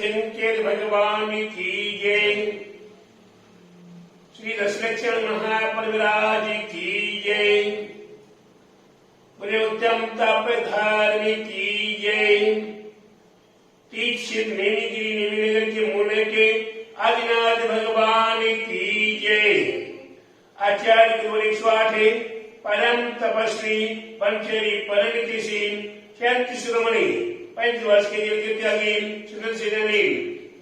शंकर भगवान की जय। श्री दशलक्षण महापरिवराज की जय। उत्तम तप धारणी की जय। तीक्षित नैनीगिरी नवीनगर के मूल के आदिनाथ भगवान की जय। आचार्य गुरुवाठे परम तपस्वी ब्रह्मचारी परिणतिशील शांति शिरोमणि 5 वर्ष के जीवन त्यागी सुदर्शन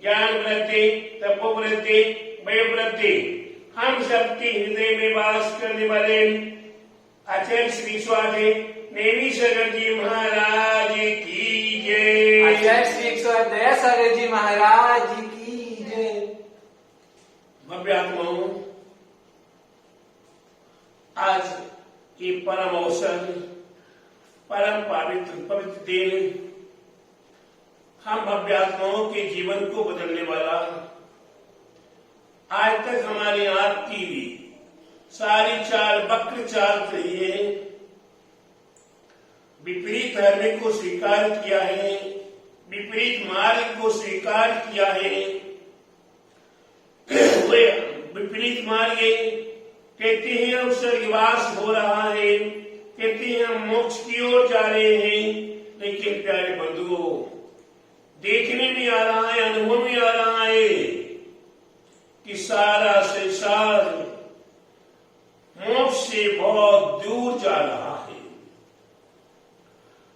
ज्ञान वृद्धि तपोवृद्धि वयोवृद्धि हम सबके हृदय में वास करने वाले आचार्य श्री स्वाधे नेमी सागर जी महाराज की जय। आचार्य श्री दया सागर जी महाराज की जय। भव्य आत्माओं, आज ये परम अवसर, परम पवित्र दिन हम भव्य आत्माओं के जीवन को बदलने वाला, आज तक हमारे आपकी सारी चाल वक्र चाल रही है, विपरीत धर्म को स्वीकार किया है, विपरीत मार्ग को स्वीकार किया है। विपरीत मार्ग कहते हैं अब स्वर्गवास हो रहा है, कहते हैं हम मोक्ष की ओर जा रहे हैं, लेकिन प्यारे बंधुओं, देखने में आ रहा है, अनुभव में आ रहा है कि सारा संसार मोक्ष से बहुत दूर जा रहा है,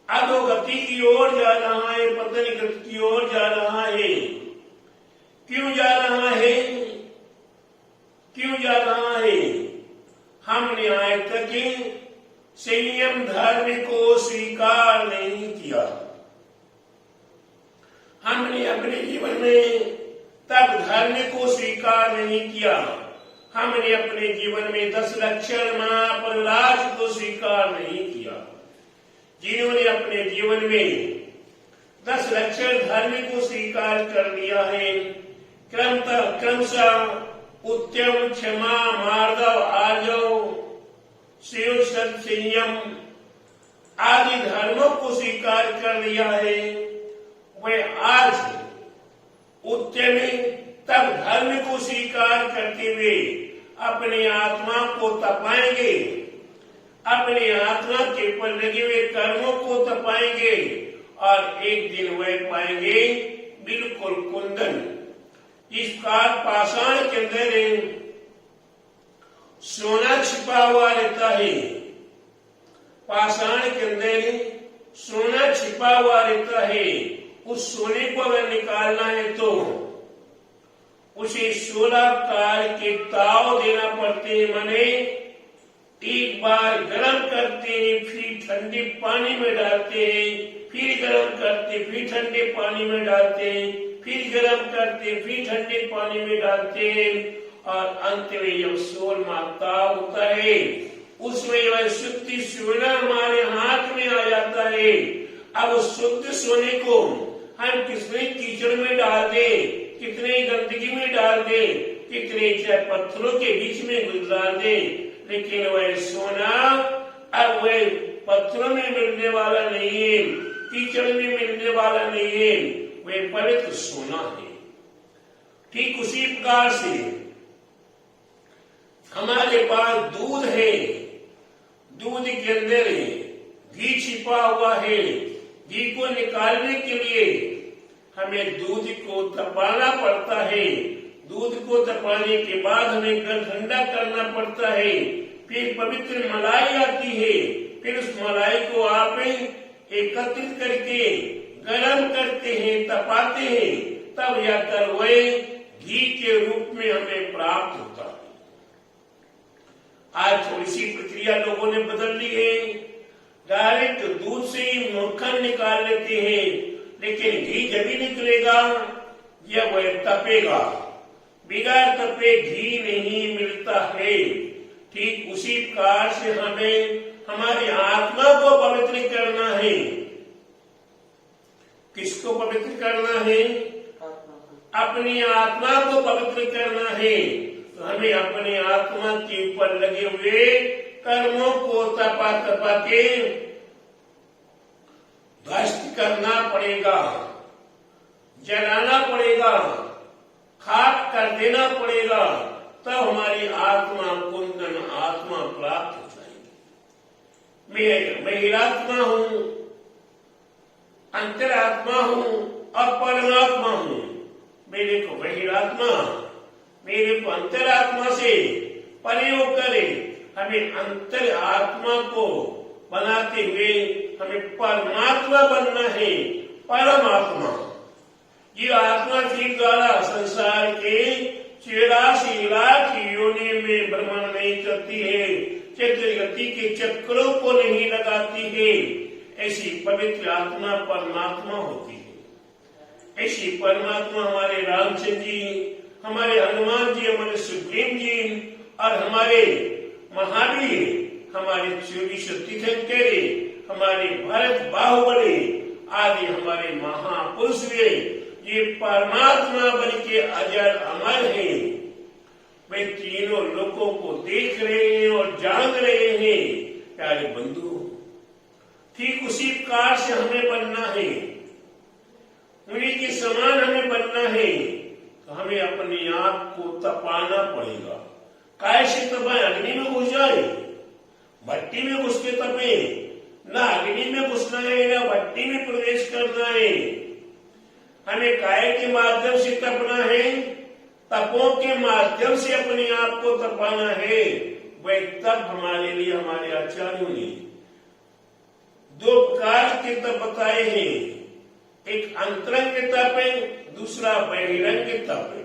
अधोगति की ओर जा रहा है, पतन गति की ओर जा रहा है। क्यों जा रहा है? क्यों जा रहा है? हमने आज तक संयम धर्म को स्वीकार नहीं किया। हमने अपने जीवन में तब धर्म को स्वीकार नहीं किया। हमने अपने जीवन में 10 लक्षण महापरिवराज को स्वीकार नहीं किया। जिन्होंने अपने जीवन में 10 लक्षण धर्म को स्वीकार कर लिया है, क्रमशः उत्तम, क्षमा, मार्दव, आर्जव, शिव, सत, संयम आदि धर्मों को स्वीकार कर लिया है, वे आज उत्तम तब धर्म को स्वीकार करते हुए अपनी आत्मा को तपाएंगे, अपनी आत्मा के ऊपर लगे हुए कर्मों को तपाएंगे और एक दिन वे पाएंगे बिल्कुल कुंदन। इस काल पाषाण के अंदर सोना छिपा हुआ रहता है, पाषाण के अंदर सोना छिपा हुआ रहता है। उस सोने को अगर निकालना है तो उसे 16 प्रकार के ताव देना पड़ते हैं। माने एक बार गर्म करते हैं, फिर ठंडे पानी में डालते हैं, फिर गर्म करते, फिर ठंडे पानी में डालते हैं, फिर गर्म करते, फिर ठंडे पानी में डालते हैं और अंत में जब 16वां ताव होता है उसमें वह शुद्ध सोना हमारे हाथ में आ जाता है। अब उस शुद्ध सोने को हम कितने कीचड़ में डाल दे, कितने गंदगी में डाल दे, कितने चाहे पत्थरों के बीच में गुजरा दे, लेकिन वह सोना अब वह पत्थरों में मिलने वाला नहीं है, कीचड़ में मिलने वाला नहीं है, वह पवित्र सोना है। ठीक उसी प्रकार से हमारे पास दूध है, दूध के अंदर घी छिपा हुआ है। घी को निकालने के लिए हमें दूध को तपाना पड़ता है, दूध को तपाने के बाद हमें ठंडा करना पड़ता है, फिर पवित्र मलाई आती है, फिर उस मलाई को आप एकत्रित करके गर्म करते हैं, तपाते हैं, तब जाकर वह घी के रूप में हमें प्राप्त होता है। आज थोड़ी सी प्रक्रिया लोगों ने बदल ली है, डायरेक्ट दूध से ही मक्खन निकाल लेते हैं, लेकिन घी जब भी निकलेगा जब वह तपेगा, बिगैर तपे घी नहीं मिलता है। ठीक उसी प्रकार से हमें हमारी आत्मा को पवित्र करना है। किसको पवित्र करना है? अपनी आत्मा को पवित्र करना है। तो हमें अपनी आत्मा के ऊपर लगे हुए कर्मों को तपा तपा के ध्वस्त करना पड़ेगा। जलाना पड़ेगा, खाक कर देना पड़ेगा, तब हमारी आत्मा कुंदन आत्मा प्राप्त हो जाएगी। मैं हीरात्मा हूं, अंतरात्मा हूं और परमात्मा हूं। मेरे को बहिरात्मा मेरे को अंतरात्मा से प्रयोग करे, हमें अंतर आत्मा को बनाते हुए हमें परमात्मा बनना है। परमात्मा ये आत्मा के द्वारा संसार के 84 लाख योनि में भ्रमण नहीं करती है, चक्र गति के चक्रों को नहीं लगाती है। ऐसी पवित्र आत्मा परमात्मा होती है। ऐसी परमात्मा हमारे रामचंद्र जी, हमारे हनुमान जी, हमारे सुग्रीव जी और हमारे महावीर, हमारे 24 तीर्थंकर, हमारे भरत बाहुबली आदि हमारे महापुरुष हुए, ये परमात्मा बन के अजर अमर है। वे तीनों लोगों को देख रहे हैं और जान रहे हैं। प्यारे बंधु, ठीक उसी प्रकार से हमें बनना है, उन्हीं के समान हमें बनना है। तो हमें अपने आप को तपाना पड़ेगा। कैसे तपाए? अग्नि में घुस जाए, भट्टी में घुस के तपे, ना अग्नि में घुसना है ना भट्टी में प्रवेश करना है। हमें काय के माध्यम से तपना है, तपों के माध्यम से अपने आप को तपाना है। वह तप हमारे लिए हमारे आचार्यों ने 2 प्रकार के तप बताए हैं। एक अंतरंग तप है, दूसरा बहिरंग तप है।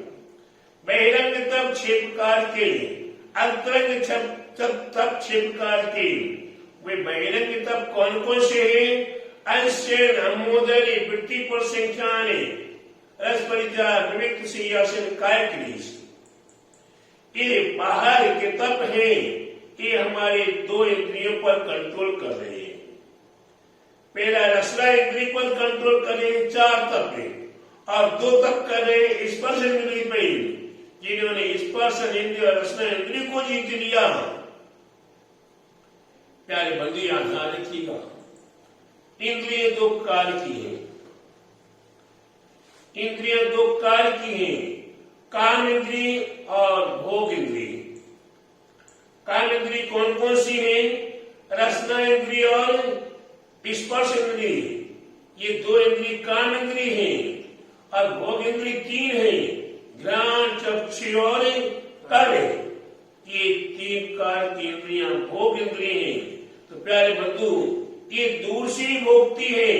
बहिरंग तप 6 प्रकार के, अंतरंग तप 6 प्रकार के। वे बहिरंग तप कौन कौन से हैं? अंशन, अमोदरी, वृत्ति पर संख्याने, रस परिचार, विविक्त सिंहासन, काय क्लेश। ये बाहर के तप है, ये हमारे 2 इंद्रियों पर कंट्रोल कर रहे हैं। पहला रसना इंद्रिय पर कंट्रोल कर रहे हैं, 4 तप है, और 2 तप कर रहे हैं स्पर्श इंद्रिय पे। जिन्होंने स्पर्श इंद्रिय और रसना इंद्रिय को जीत लिया, प्यारे बंधु यहां ध्यान रखिएगा, इंद्रिय 2 प्रकार की है। इंद्रिय 2 प्रकार की है, काम इंद्रिय और भोग इंद्रिय। काम इंद्रिय कौन कौन सी है? रसना इंद्रिय और स्पर्श इंद्रिय, ये 2 इंद्रिय काम इंद्रिय है। और भोग इंद्रिय 3 है, घ्राण, चक्षु और कर्म। ये 3 प्रकार की इंद्रियां भोग इंद्रिय है। तो प्यारे बंधु, ये दूर से ही भोगती है,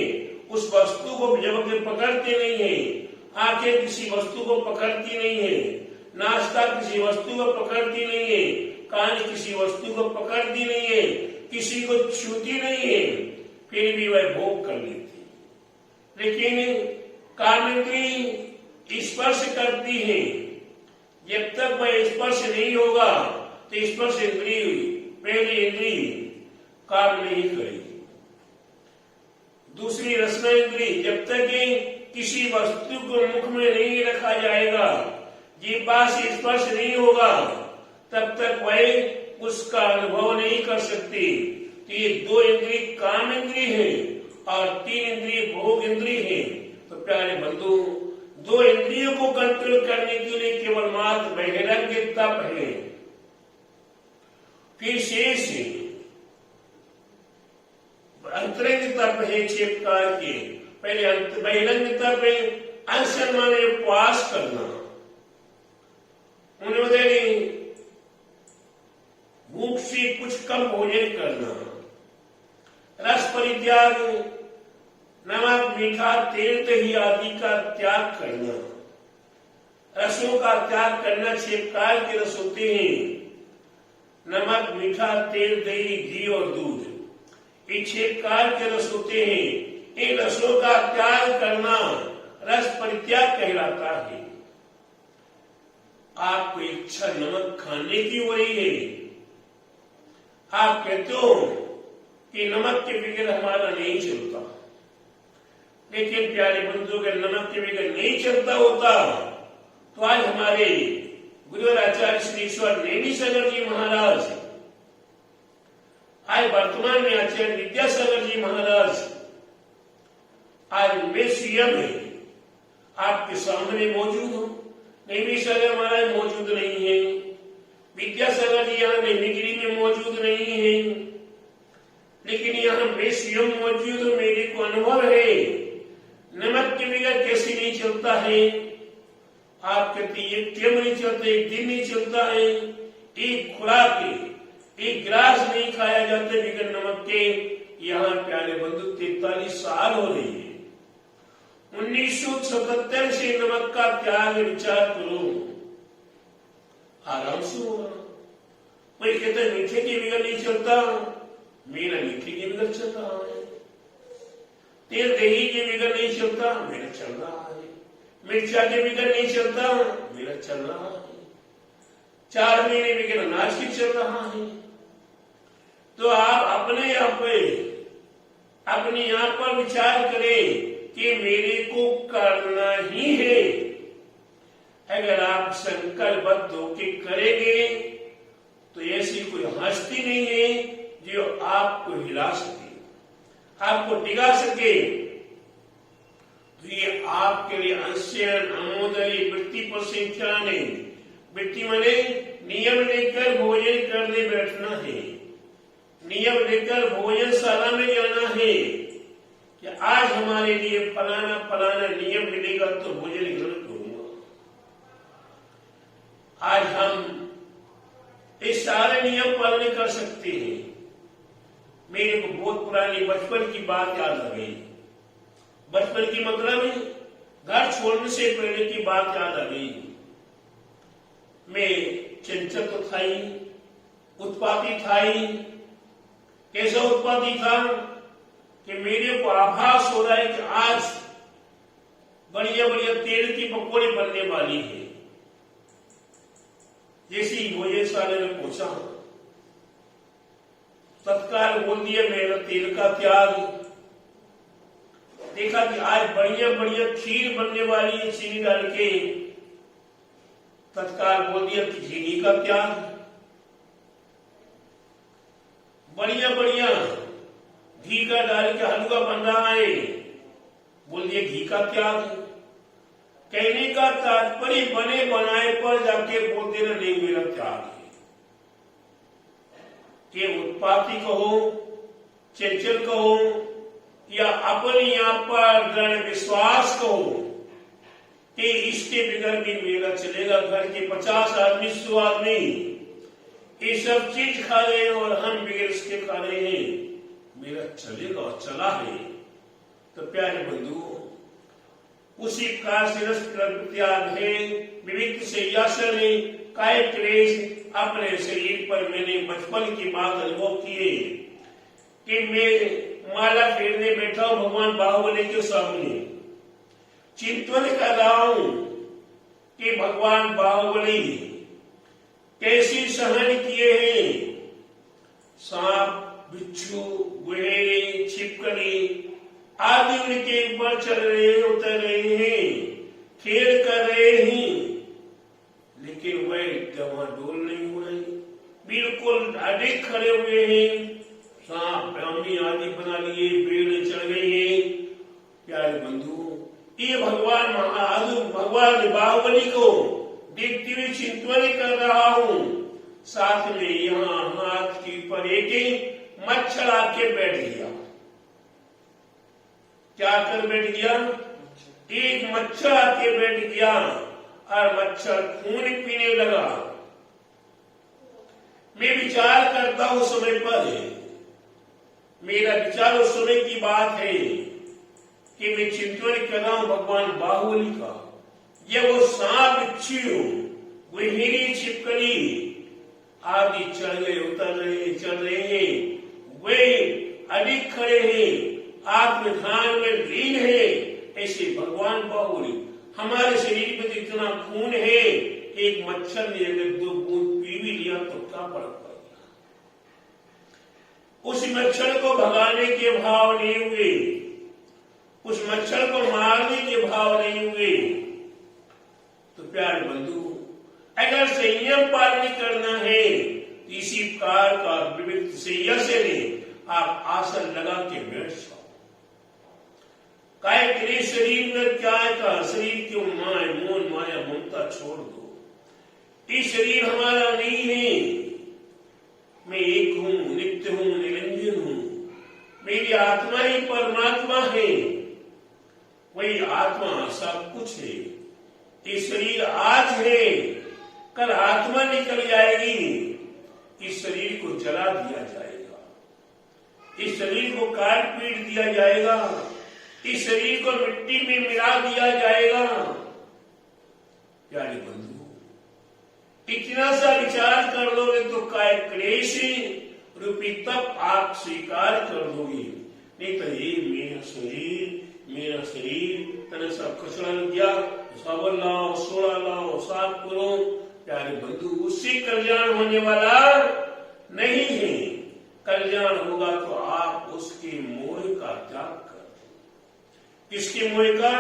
उस वस्तु को जब पकड़ते नहीं है। आंखें किसी वस्तु को पकड़ती नहीं है, नाश्ता किसी वस्तु को पकड़ती नहीं है, कान किसी वस्तु को पकड़ती नहीं है, किसी को छूती नहीं है, फिर भी वह भोग कर लेती है। लेकिन कामेंद्रिय स्पर्श करती है, जब तक वह स्पर्श नहीं होगा तो स्पर्श इंद्रिय, पहली इंद्रिय काम नहीं करेगी। दूसरी रसना इंद्रिय, जब तक किसी वस्तु को मुख में नहीं रखा जाएगा, जीवा से स्पर्श नहीं होगा, तब तक वह उसका अनुभव नहीं कर सकती। तो ये 2 इंद्रिय काम इंद्रिय है और 3 इंद्रिय भोग इंद्रिय है। तो प्यारे बंधु, 2 इंद्रियों को कंट्रोल करने के लिए केवल मात्र बहिरंग तप है। फिर शेष अंतरंग तप है 6 प्रकार के। पहले बहिरंग तप है, अनशन माने उपवास करना, उन्होंने भूख से कुछ कम भोजन करना, रस परित्याग, नमक, मीठा, तेल, दही आदि का त्याग करना। रसों का त्याग करना 6 प्रकार के रस होते हैं, नमक, मीठा, तेल, दही, घी और दूध। ये 6 प्रकार के रस होते हैं। इन रसों का त्याग करना रस परित्याग कहलाता है। आपको इच्छा नमक खाने की हो रही है, आप कहते हो कि नमक के बगैर हमारा नहीं चलता। लेकिन प्यारे बंधुओं, अगर नमक के बगैर नहीं चलता होता तो आज हमारे गुरु आचार्य श्री ईश्वर नैनी सागर जी महाराज, आज वर्तमान में आचार्य विद्यासागर जी महाराज आज म्यूजियम है, आपके सामने मौजूद हो। नेमी सागर महाराज मौजूद नहीं है, विद्यासागर जी यहाँ नेमीगिरी में मौजूद नहीं है, लेकिन यहाँ मैं स्वयं मौजूद हूँ। मेरे को अनुभव है नमक के बगैर कैसे नहीं चलता है। आप कहते एक टेम नहीं चलता, एक दिन नहीं चलता है, एक खुराक एक गिलास नहीं खाया जाता बगैर नमक के। यहाँ प्यारे बंधु 43 साल हो रही है। 1977 से नमक का त्याग विचार करो, आराम से होगा। कोई कहता है मीठे के बगैर नहीं चलता, मेरा मीठे के बगैर चल रहा है। तेल दही के बगैर नहीं चलता, मेरा चल रहा है। मिर्चा के बगैर नहीं चलता, मेरा चल रहा है। 4 महीने बगैर अनाज के चल रहा है। तो आप अपने यहाँ पर विचार करें कि मेरे को करना ही है। अगर आप संकल्पबद्ध होकर करेंगे तो ऐसी कोई हस्ती नहीं है जो आपको हिला सके, आपको टिका सके। तो ये आपके लिए अंशन अमोदरी वृत्ति पर संख्या नहीं। वृत्ति माने नियम लेकर भोजन करने बैठना है, नियम लेकर भोजनशाला में जाना है कि आज हमारे लिए फलाना फलाना नियम मिलेगा तो भोजन ग्रहण करूंगा। आज हम इस सारे नियम पालन कर सकते हैं। मेरे को बहुत पुरानी बचपन की बात याद आ गई। बचपन की मतलब घर छोड़ने से पहले की बात याद आ गई। मैं चंचल तो था ही, उत्पाती था ही। कैसा उत्पाती था कि मेरे को आभास हो रहा है कि आज बढ़िया बढ़िया तेल की पकौड़ी बनने वाली है। जैसे ही भोजनशाला में पहुंचा, तत्काल बोल दिया मेरा तेल का त्याग। देखा कि आज बढ़िया बढ़िया खीर बनने वाली है चीनी डाल के, तत्काल बोल दिया कि चीनी का त्याग। बढ़िया बढ़िया घी का डाल के हलवा बन रहा है, बोल दिया घी का त्याग। कहने का तात्पर्य बने बनाए पर जाके बोल देना नहीं मेरा त्याग है। कि उत्पाती कहो, चंचल कहो, या अपने यहाँ पर दृढ़ विश्वास कहो कि इसके बगैर भी मेरा चलेगा। घर के 50 आदमी 100 आदमी ये सब चीज खा रहे हैं और हम बगैर इसके खा रहे हैं, मेरा चलेगा और चला है। तो प्यारे बंधु, उसी प्रकार से रस त्याग है। विविध से यासन काय क्लेश अपने शरीर पर मैंने बचपन की बात अनुभव किए कि मैं माला फेरने बैठा हूं भगवान बाहुबली के सामने, चिंतन कर रहा हूं कि भगवान बाहुबली कैसी सहन किए हैं। सांप, बिच्छू, गुहेरे, छिपकली आदि उनके ऊपर चल रहे उतर रहे हैं, खेल कर रहे हैं, लेकिन वह डमाडोल नहीं हो रही, बिल्कुल अधिक खड़े हुए हैं। सांप ब्राह्मणी आदि बना लिए, बेड़ चढ़ गई है। प्यारे बंधु, ये भगवान बाहुबली को देखते हुए चिंतन कर रहा हूं। साथ में यहाँ हाथ के ऊपर एक मच्छर आके बैठ गया। क्या कर बैठ गया? एक मच्छर आके बैठ गया और मच्छर खून पीने लगा। मैं विचार करता हूं समय पर, मेरा विचार उस समय की बात है कि मैं चिंतन कर रहा हूं भगवान बाहुबली का। ये वो सांप, बिच्छू, गुहेरी, छिपकली आदि चढ़ गए, उतर रहे, चल रहे हैं, वे अधिक खड़े हैं, आत्मध्यान में लीन है। ऐसे भगवान बाहुबली हमारे शरीर में जितना खून है, एक मच्छर ने अगर 2 बूंद पी भी लिया तो क्या फर्क पड़ेगा। उस मच्छर को भगाने के भाव नहीं हुए, उस मच्छर को मारने के भाव नहीं हुए। तो प्यारे बंधु, अगर संयम पालन करना है तो इसी प्रकार का विविध संयम से आप आसन लगा के बैठ जाओ। काय तेरे शरीर में क्या है का शरीर क्यों माय मोन माया ममता छोड़ दो। ये शरीर हमारा नहीं है। मैं एक हूं, नित्य हूं, निरंजन हूं। मेरी आत्मा ही परमात्मा है। वही आत्मा सब कुछ है। ये शरीर आज है, कल आत्मा निकल जाएगी। इस शरीर को जला दिया जाएगा, इस शरीर को काट पीट दिया जाएगा, इस शरीर को मिट्टी में मिला दिया जाएगा। प्यारे बंधु, इतना सा विचार कर लोगे तो काय क्लेश रूपी तप आप स्वीकार कर लोगे। नहीं तो ये मेरा शरीर तने सब कचरा लग गया, साबुन लाओ, सोडा लाओ, साफ करो। प्यारे बंधु, उससे कल्याण होने वाला नहीं है। कल्याण होगा तो आप उसके मोह का त्याग कर दो। किसके मोह का?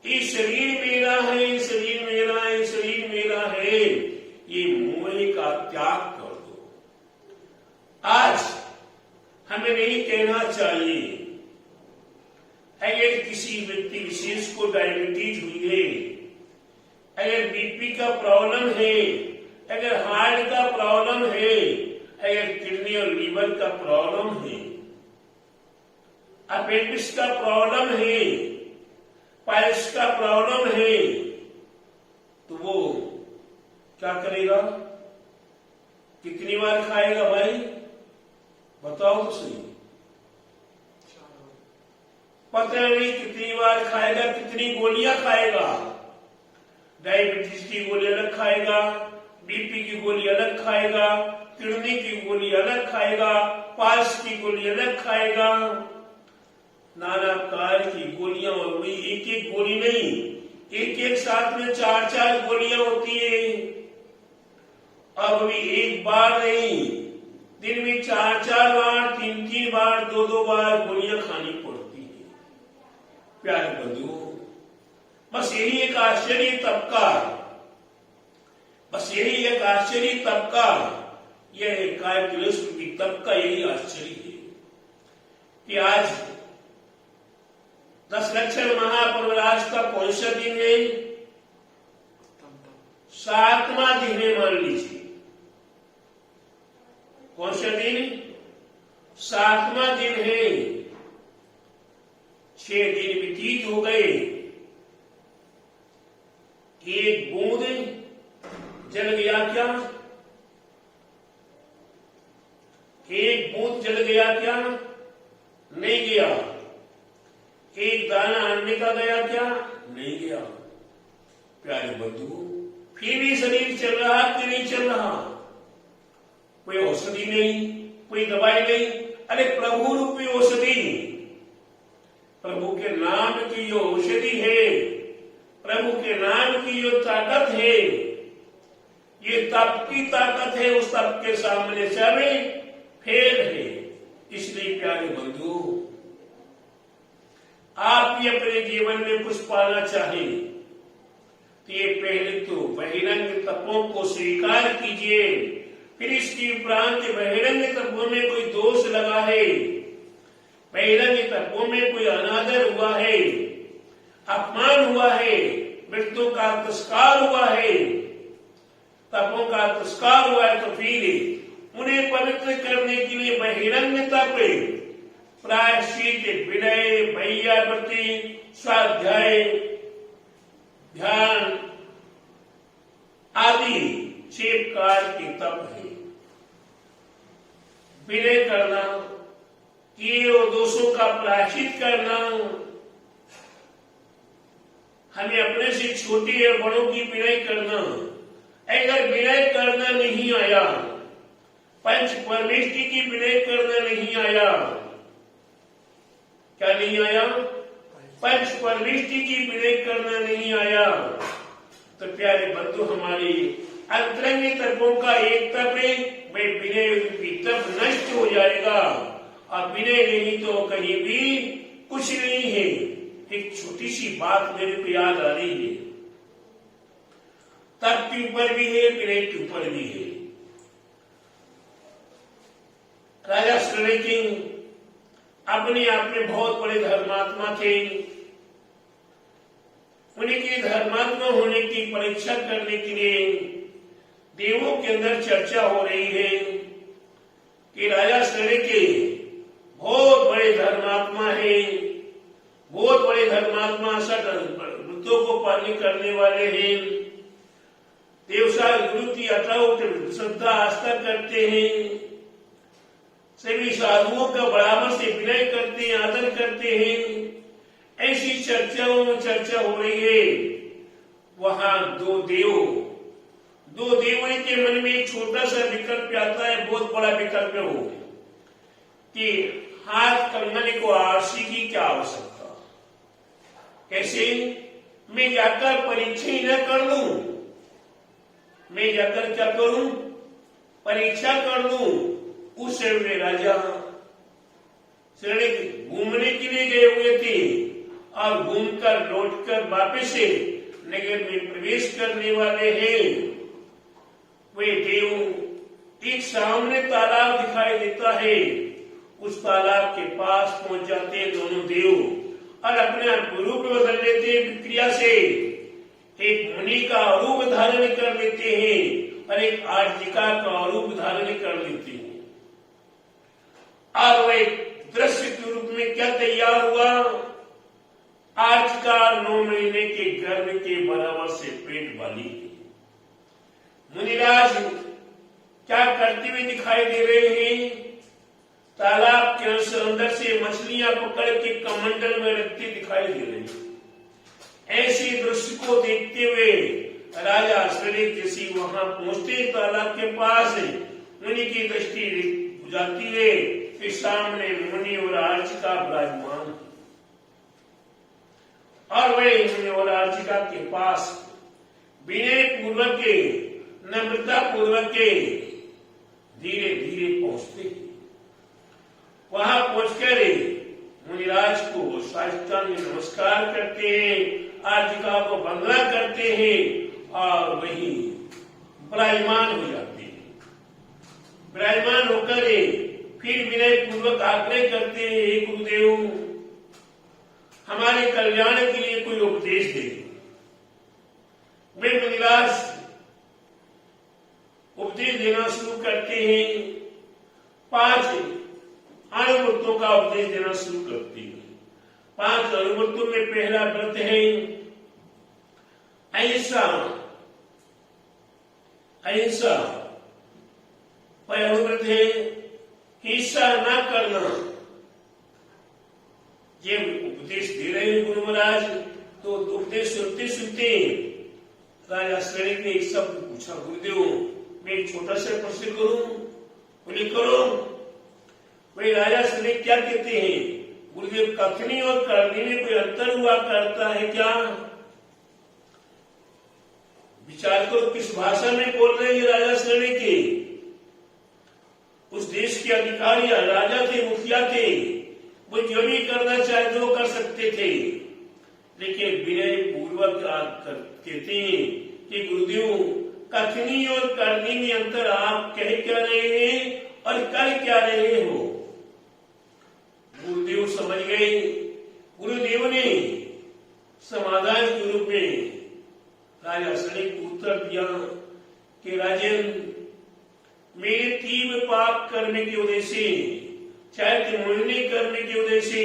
ये शरीर मेरा है, ये शरीर मेरा है, ये शरीर मेरा है, ये मोह का त्याग कर दो। आज हमें नहीं कहना चाहिए अगर किसी व्यक्ति विशेष को डायबिटीज हुई है, अगर बीपी का प्रॉब्लम है, अगर हार्ट का प्रॉब्लम है, अगर किडनी और लीवर का प्रॉब्लम है, अपेंडिक्स का प्रॉब्लम है, पाइल्स का प्रॉब्लम है, तो वो क्या करेगा? कितनी बार खाएगा भाई? बताओ तो सही। पता नहीं कितनी बार खाएगा, कितनी गोलियां खाएगा। डायबिटीज की गोली अलग खाएगा, बीपी की गोली अलग खाएगा, किडनी की गोली अलग खाएगा, पास की गोली अलग खाएगा। नाना प्रकार की गोलियां, और वही एक एक गोली नहीं, एक एक साथ में 4-4 गोलियां होती है। अब भी एक बार नहीं, दिन में 4-4 बार, 3-3 बार, 2-2 बार गोलियां खानी पड़ती है। प्यारे बंधु, बस यही एक आश्चर्य तबका, बस यही एक आश्चर्य तबका, यह काय क्लेश की तबका, यही आश्चर्य है कि आज 10 लक्षण महाप्रभुराज का कौन सा दिन है? 7वां दिन है, मान लीजिए। कौन सा दिन? 7वां दिन है। 6 दिन व्यतीत हो गए। एक बूंद जल गया क्या? एक बूंद जल गया क्या? नहीं गया। एक दाना अन्य का गया क्या? नहीं गया। प्यारे बंधु, फिर भी शरीर चल रहा कि नहीं चल रहा? कोई औषधि नहीं, कोई दवाई नहीं। अरे प्रभु रूपी औषधि, प्रभु के नाम की जो औषधि है, प्रभु के नाम की जो ताकत है, ये तप की ताकत है। उस तप के सामने सब फेल है। इसलिए प्यारे बंधु, आप भी अपने जीवन में कुछ पाना चाहें तो ये पहले तो बहिरंग तपों को स्वीकार कीजिए। फिर इसकी उपरांत बहिरंग तपों में कोई दोष लगा है, बहिरंग तपों में कोई अनादर हुआ है, अपमान हुआ है, मृत्यु का तिरस्कार हुआ है, तपों का तिरस्कार हुआ है, तो फिर उन्हें पवित्र करने के लिए बहिरंग तप, प्रायश्चित, विनय, भैयावृत्ति, स्वाध्याय, ध्यान आदि 6 प्रकार के तप है। विनय करना, किए और दोषों का प्रायश्चित करना, हमें अपने से छोटे और बड़ों की विनय करना। अगर विनय करना नहीं आया, पंच परमेष्टि की विनय करना नहीं आया, क्या नहीं आया? पंच परमेष्टि की विनय करना नहीं आया, तो प्यारे बंधु, हमारे अंतरंग तपों का एक तप है, वे विनय रूपी तप नष्ट हो जाएगा। और विनय नहीं तो कहीं भी कुछ नहीं है। एक छोटी सी बात मेरे को याद आ रही है। तप के ऊपर भी है, विनय के ऊपर भी है। राजा श्रेणी अपने आप में बहुत बड़े धर्मात्मा थे। उनके धर्मात्मा होने की परीक्षा करने के लिए देवों के अंदर चर्चा हो रही है कि राजा सड़के बहुत बड़े धर्मात्मा है, बहुत बड़े धर्मात्मा वृत्तों को पालन करने वाले हैं, देवसार गुरु की अटूट श्रद्धा आस्था करते हैं, सभी साधुओं का बराबर से विनय करते हैं, आदर करते हैं। ऐसी चर्चाओं में चर्चा हो रही है। वहां दो देवों के मन में एक छोटा सा विकल्प आता है, बहुत बड़ा विकल्प हो कि हाथ कंगन को आरसी की क्या आवश्यकता, कैसे मैं जाकर परीक्षा ही न कर लूं, मैं जाकर क्या करूं, परीक्षा कर लूं। उस समय में राजा घूमने के लिए गए हुए थे और घूमकर लौटकर वापस से नगर में प्रवेश करने वाले हैं। वे देव एक सामने तालाब दिखाई देता है, उस तालाब के पास पहुंच जाते हैं दोनों देव और अपने रूप बदल लेते हैं। क्रिया से एक मुनि का रूप धारण कर लेते हैं और एक आर्जिका का रूप धारण कर लेते हैं। और वह दृश्य के रूप में क्या तैयार हुआ, आर्जिका 9 महीने के गर्भ के बराबर से पेट वाली। मुनिराज क्या करते हुए दिखाई दे रहे हैं, तालाब के अंदर से मछलियां पकड़ के कमंडल में रखते दिखाई दे रहे हैं। ऐसे दृश्य को देखते हुए राजा सड़क ऋषि वहां पहुंचते तालाब के पास, मुनि की दृष्टि जाती है कि सामने मुनि और आर्चिका विराजमान, और वे मुनि और आर्चिका के पास विनय पूर्वक के, नम्रता पूर्वक के धीरे धीरे पहुंचते हैं। वहां पहुंचकर मुनिराज को साष्टांग नमस्कार करते हैं, आर्जिका को वंदना करते हैं और वही विराजमान हो जाते हैं। विराजमान होकर फिर विनय पूर्वक आग्रह करते हैं, हे गुरुदेव हमारे कल्याण के लिए कोई उपदेश दे। वे मुनिराज उपदेश देना शुरू करते हैं। 5 अनुव्रतों का उपदेश देना शुरू करते हैं। 5 अनुव्रतों में पहला व्रत है अहिंसा। अहिंसा अनुव्रत है हिंसा न करना। ये उपदेश दे रहे हैं गुरु महाराज, तो उपदेश सुनते सुनते राजा सड़क ने एक शब्द पूछा, गुरुदेव मैं एक छोटा सा प्रश्न करूं? बोले करो। वही राजा सड़क क्या कहते हैं, गुरुदेव कथनी और करनी में कोई अंतर हुआ करता है क्या? विचार करो किस भाषा में बोल रहे हैं राजा सड़क के। उस देश के अधिकारी राजा थे, मुखिया थे, वो जो भी करना चाहे तो कर सकते थे, लेकिन विनय पूर्वक कहते हैं कि गुरुदेव कथनी और करनी में अंतर आप कह क्या रहे हैं और कर क्या रहे हो? गुरुदेव समझ गए। गुरुदेव ने समाधान के रूप में राजा सड़क को उत्तर दिया कि राजन मेरे तीव्र पाप करने की वजह से, चाहे मुनि करने की वजह से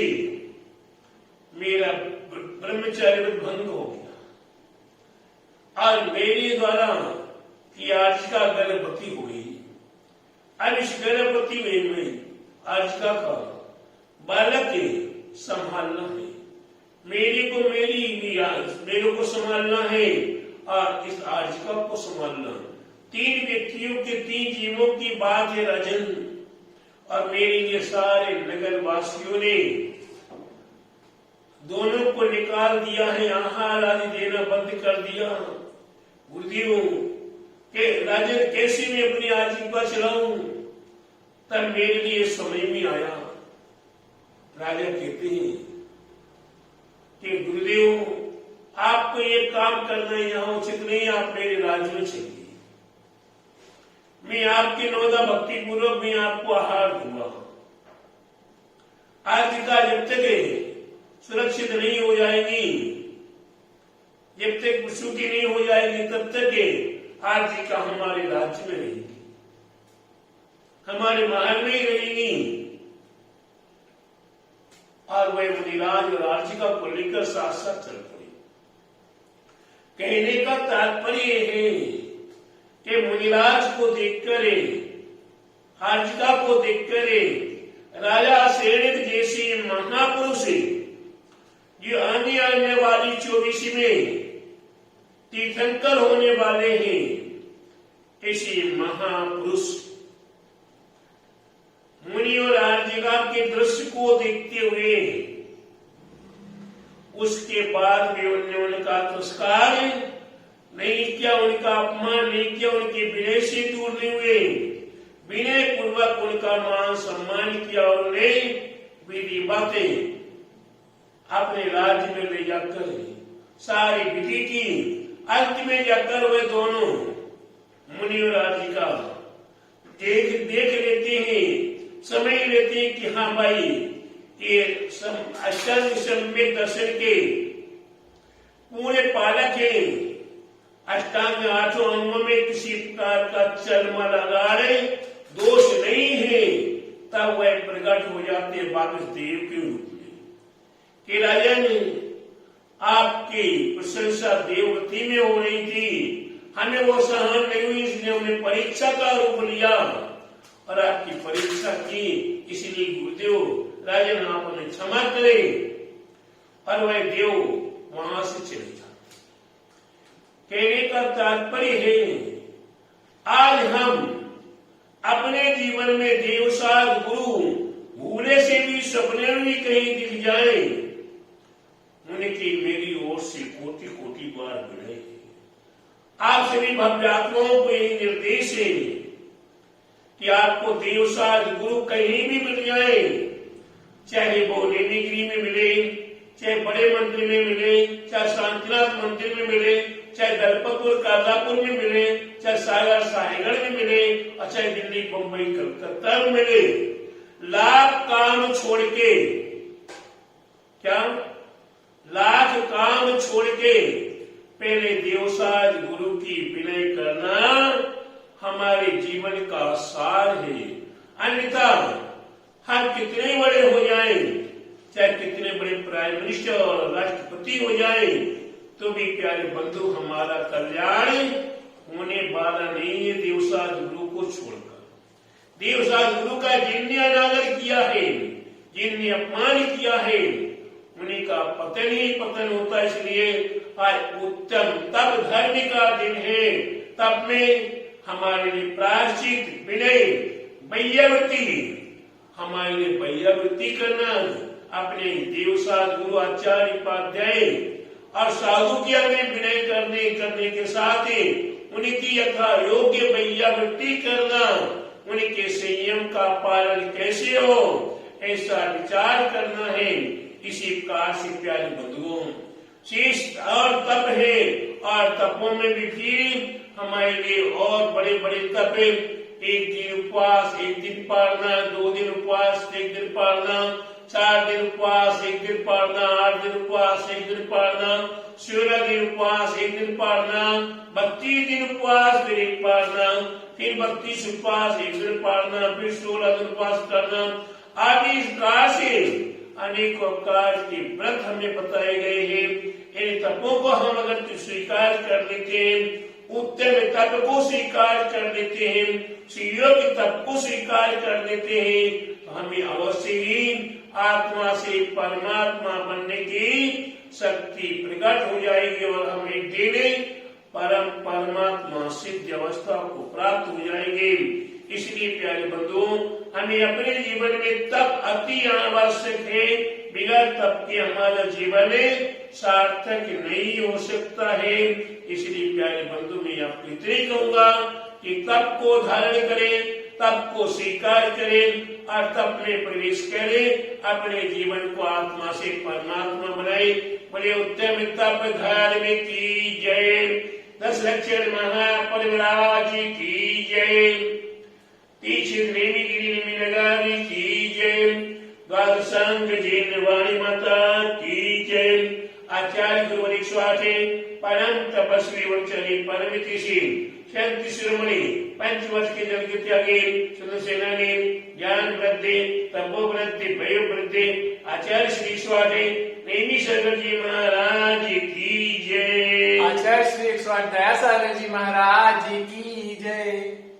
मेरा ब्रह्मचर्य भंग हो गया और मेरे द्वारा की आर्चिका गर्भवती हुई। अब इस गर्भवती में आर्चिका का बालक संभालना है, मेरे को संभालना है और इस आर्चिका को संभालना। 3 व्यक्तियों के 3 जीवों की बात है राजन, और मेरे लिए सारे नगर वासियों ने दोनों को निकाल दिया है, आहार आदि देना बंद कर दिया। गुरुदेव के राजन कैसे मैं अपनी आजीविका चलाऊं? तब मेरे लिए समय में आया। राजा कहते हैं कि गुरुदेव आपको ये काम करना यहाँ उचित नहीं, आप मेरे राज्य में चलिए, मैं आपके नौदा भक्ति पूर्वक मैं आपको आहार दूंगा। आर्थिका जब तक सुरक्षित नहीं हो जाएगी, जब तक सुखी नहीं हो जाएगी, तब तक आर्थिका हमारे राज्य में रहेगी, हमारे महल में ही रहेगी। और वह मुनिराज और आर्थिका को लेकर साथ साथ चल पड़े। कहने का तात्पर्य है कि मुनिराज को देखकर, आर्थिका को देखकर राजा सेठ जैसे महापुरुष जो आने वाली 24 में तीर्थंकर होने वाले हैं, ऐसे महापुरुष मुनि और आर्जिका के दृश्य को देखते हुए उसके बाद भी उनका तिरस्कार नहीं किया, उनका अपमान नहीं किया, उनके विनय से दूर नहीं हुए, विनय पूर्वक उनका मान सम्मान किया और उन्हें विधि बातें अपने राज्य में ले जाकर सारी विधि की। अंत में जाकर वे दोनों मुनि और आर्जिका देख लेते हैं, समझ लेते हैं कि हाँ भाई ये अष्टांग सम्यक दर्शन के पूरे पालक हैं, अष्टांग 8 अंगों में किसी प्रकार का चलमा लगा रहे दोष नहीं है। तब वह प्रकट हो जाते हैं वापस देव के रूप में कि राजा ने आपकी प्रशंसा देववती में हो रही थी, हमें वो सहन नहीं हुई, इसलिए हमने परीक्षा का रूप लिया और आपकी परीक्षा की, इसलिए गुरुदेव राजन आप हमें क्षमा करें। और वह देव वहां से चले जाते। कहने का तात्पर्य है आज हम अपने जीवन में देव साध गुरु भूले से भी सपने में भी कहीं दिख जाए, उनकी मेरी ओर से कोटि कोटि बार मिले। आप सभी भव्यात्माओं को यही निर्देश है कि आपको देवसाज गुरु कहीं भी मिल जाए, चाहे वो लेनीगिरी में मिले, चाहे बड़े मंदिर में मिले, चाहे शांतिनाथ मंदिर में मिले, चाहे दलपतपुर काजापुर में मिले, चाहे सागर साहेगढ़ में मिले, और चाहे दिल्ली बम्बई कलकत्ता में मिले, लाख काम छोड़ के, क्या लाख काम छोड़ के पहले देवसाज गुरु की विनय करना हमारे जीवन का सार है। अन्यथा हम कितने बड़े हो जाएं, चाहे कितने बड़े प्राइम मिनिस्टर और राष्ट्रपति हो जाएं, तो भी प्यारे बंधु हमारा कल्याण होने वाला नहीं है देवसाज गुरु को छोड़कर। देवसाज गुरु का जिनने अनादर किया है, जिनने अपमान किया है, उन्हीं का पतन ही पतन होता है। इसलिए आज उत्तम तप धर्म का दिन है। तब में हमारे लिए प्रायश्चित विनय वैयावृत्ति, हमारे लिए वैयावृत्ति करना, अपने देवसाज गुरु आचार्य उपाध्याय और साधु की हमें विनय करने के साथ ही उनकी यथा योग्य वैयावृत्ति करना, उनके संयम का पालन कैसे हो ऐसा विचार करना है। इसी प्रकार से प्यारे बंधुओं शेष और तप है, और तपों में भी फिर हमारे लिए और बड़े बड़े तप, एक दिन उपवास, एक दिन पालना, 2 दिन उपवास, 1 दिन पालना, 4 दिन उपवास, 1 दिन पालना, 8 दिन उपवास, 1 दिन पालना, 16 दिन उपवास, 1 दिन पालना, 32 दिन उपवास, फिर 1 पालना, फिर 32 उपवास, 1 दिन पालना, फिर 16 दिन उपवास करना आदि। इस प्रकार से अनेकों प्रकार के व्रत हमें बताए गए हैं। इन तपों को हम अगर स्वीकार कर लेते हैं, उत्तम तप को स्वीकार कर लेते हैं, योग्य तप को स्वीकार कर लेते हैं, तो हमें अवश्य ही आत्मा से परमात्मा बनने की शक्ति प्रकट हो जाएगी और हम एक दिन परम परमात्मा सिद्ध अवस्था को प्राप्त हो जाएंगे। इसलिए प्यारे बंधुओं हमें अपने जीवन में तप अति आवश्यक है। बिना तप के हमारा जीवन सार्थक नहीं हो सकता है। इसलिए प्यारे बंधु मैं आपको इतना ही कहूंगा कि तप को धारण करें, तप को स्वीकार करें और तप में प्रवेश करें, अपने जीवन को आत्मा से परमात्मा बनाए। बड़े उत्तम तप धारण की जय। 10 लक्षण महापरिवराज की जय। तीक्ष्ण नेमिगिरी नगारी की जय। द्वादशांग स्वाथे परम तपस्वी वचनी परमितिशील शक्ति शिरोमणि पंचवर्ष के जल के त्यागी सुंदर सेनानी ज्ञान वृद्धि तपो वृद्धि भय वृद्धि आचार्य श्री स्वाथे नेमी शंकर जी महाराज की जय। आचार्य श्री 108 सागर जी महाराज जी की जय।